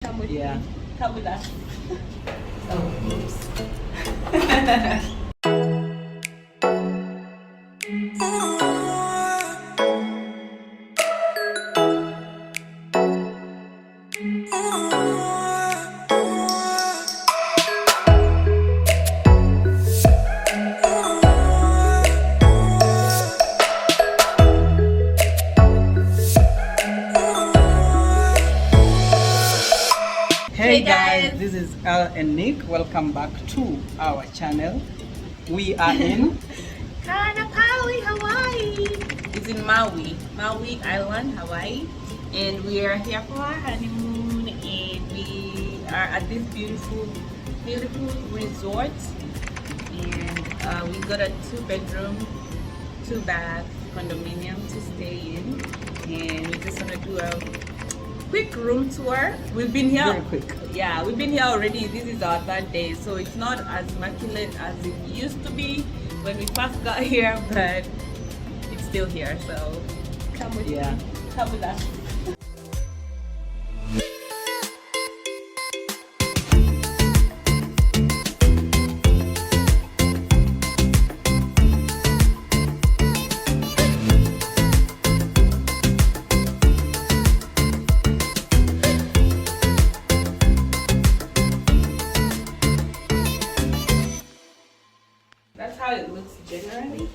Come with Yeah. me. Come with us. Oh, oops. Hey guys, this is Al and Nick. Welcome back to our channel. We are in Kanakawi, Hawaii. It's in Maui Island, Hawaii, and we are here for our honeymoon. And we are at this beautiful resort, and we got a 2-bedroom, 2-bath condominium to stay in, and we just want to do a quick room tour. We've been here very quick. Yeah, we've been here already. This is our 3rd day, so it's not as immaculate as it used to be when we first got here, but it's still here. So come with Yeah. me. Come with us. That's how it looks generally.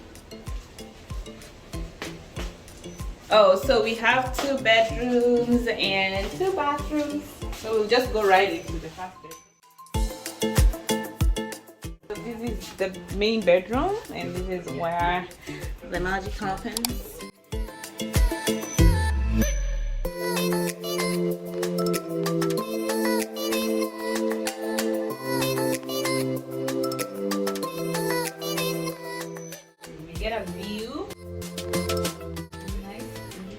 Oh, so we have 2 bedrooms and 2 bathrooms. So we'll just go right into the first bedroom. So this is the main bedroom, and this is where the magic happens. We get a view. Nice view.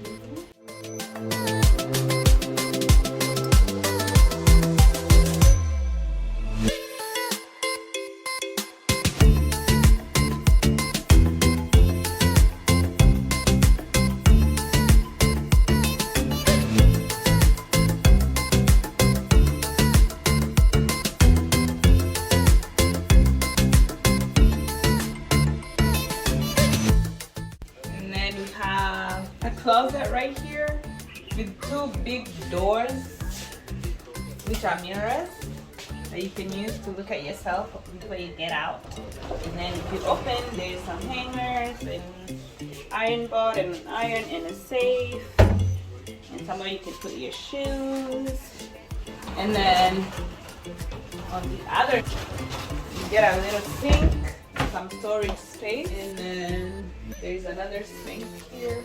And then we have a closet right here with 2 big doors, which are mirrors that you can use to look at yourself before you get out. And then if you open, there's some hangers and iron board and an iron and a safe, and somewhere you can put your shoes. And then on the other, you get a little sink, some storage space, and then there's another sink here.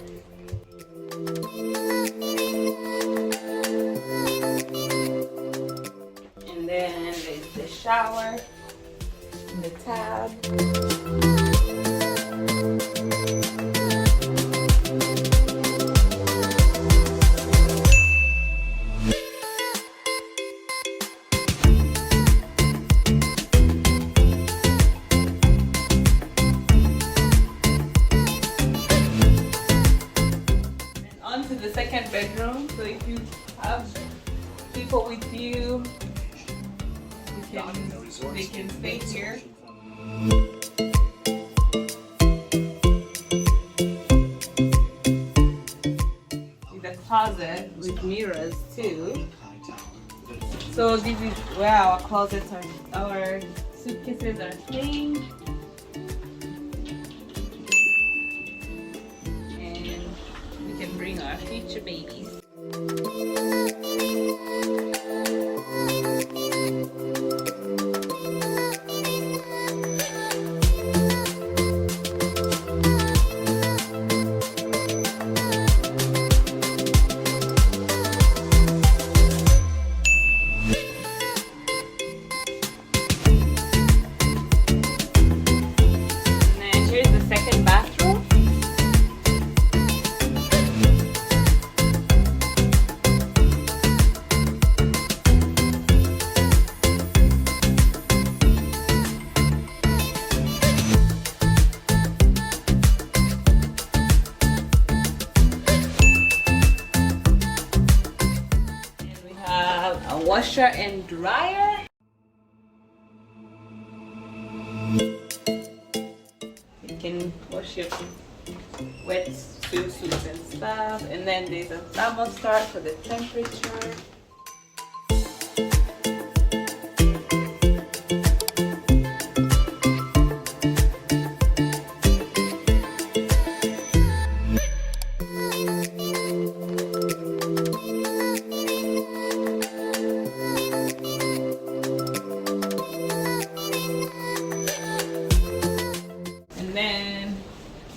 And then there's the shower and the tub. On to the 2nd bedroom. So if you have people with you, they can stay here. With a closet with mirrors too. So this is where our closets are, our suitcases are staying. And we can bring our future babies. washer and dryer. You can wash your wet swimsuits and stuff. And then there's a thermostat for the temperature.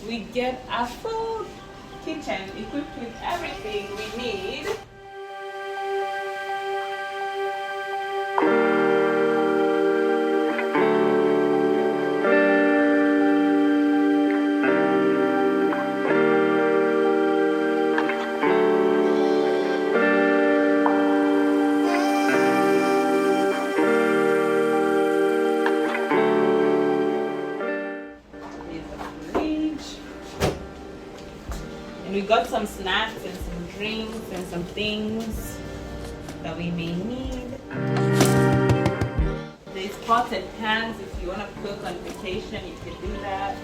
We get a full kitchen equipped with everything we need. We got some snacks and some drinks and some things that we may need. There's pots and pans if you want to cook on vacation, you can do that.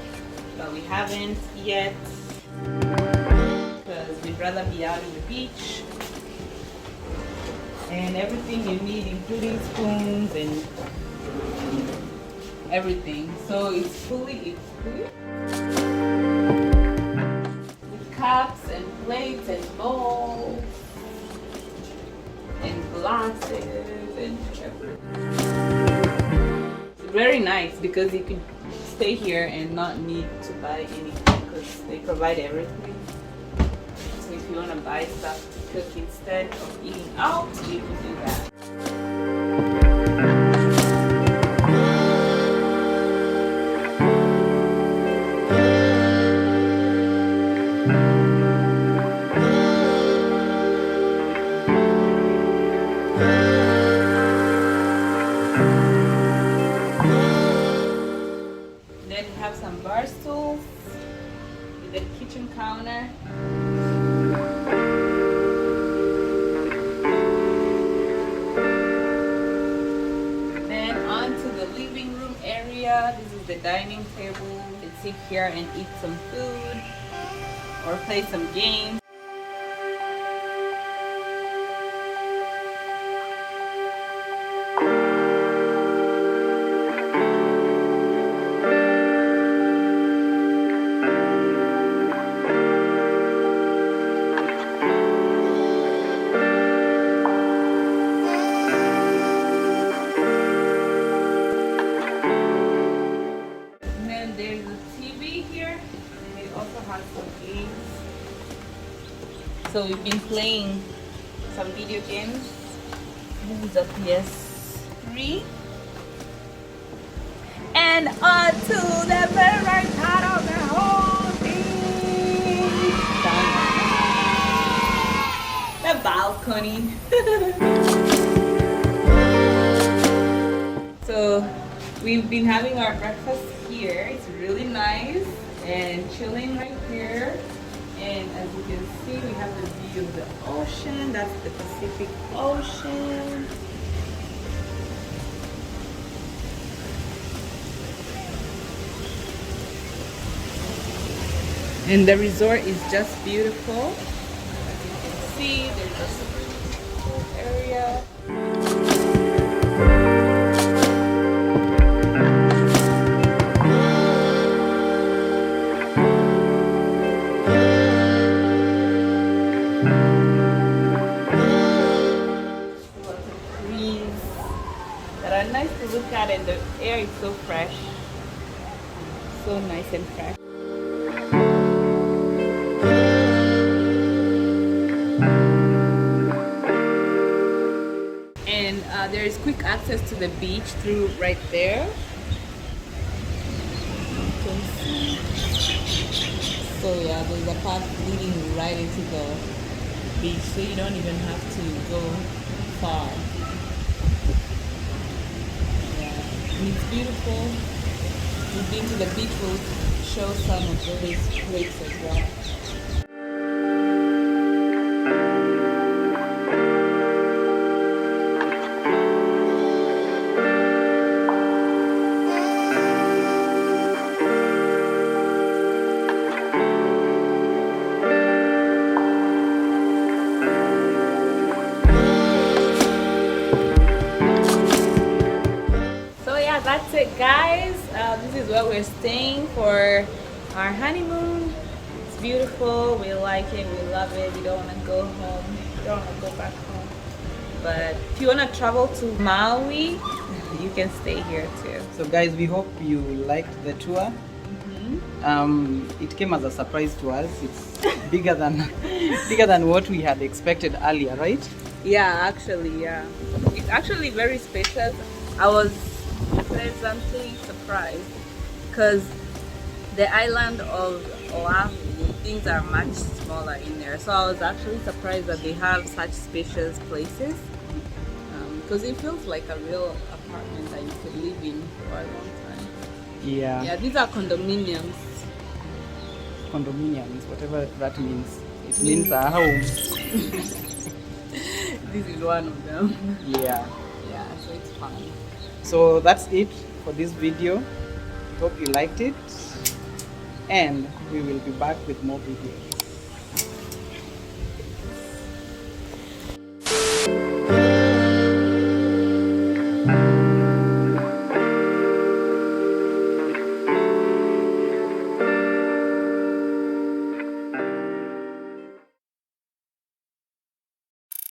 But we haven't yet because we'd rather be out on the beach. And everything you need, including spoons and everything. So it's fully equipped. Cups and plates and bowls and glasses and everything. It's very nice because you can stay here and not need to buy anything because they provide everything. So if you want to buy stuff to cook instead of eating out, you can do that. Bar stools with a kitchen counter. Then on to the living room area. This is the dining table. You can sit here and eat some food or play some games. So we've been playing some video games. This is a PS3. And on to the very right part of the whole thing. The balcony. So we've been having our breakfast here. It's really nice and chilling right here. And as you can see, we have the view of the ocean. That's the Pacific Ocean. And the resort is just beautiful. As you can see, there's a swimming pool area. Nice to look at, and the air is so fresh, so nice and fresh. And there is quick access to the beach through right there. You can see. So yeah, there's a path leading right into the beach, so you don't even have to go far. It's beautiful. We've been to the beach. We'll show some of those places as well. it, guys. This is where we're staying for our honeymoon. It's beautiful. We like it. We love it. We don't want to go home. We don't want to go back home. But if you want to travel to Maui, you can stay here too. So guys, we hope you liked the tour. It came as a surprise to us. It's bigger than what we had expected earlier, right? Yeah, actually, yeah. It's actually very spacious. I was pleasantly surprised because the island of Oahu, things are much smaller in there. So I was actually surprised that they have such spacious places because it feels like a real apartment that you could live in for a long time. Yeah. Yeah, these are condominiums. Condominiums, whatever that means. It means a home. This is one of them. Yeah. Yeah, so it's fun. So that's it for this video. Hope you liked it, and we will be back with more videos.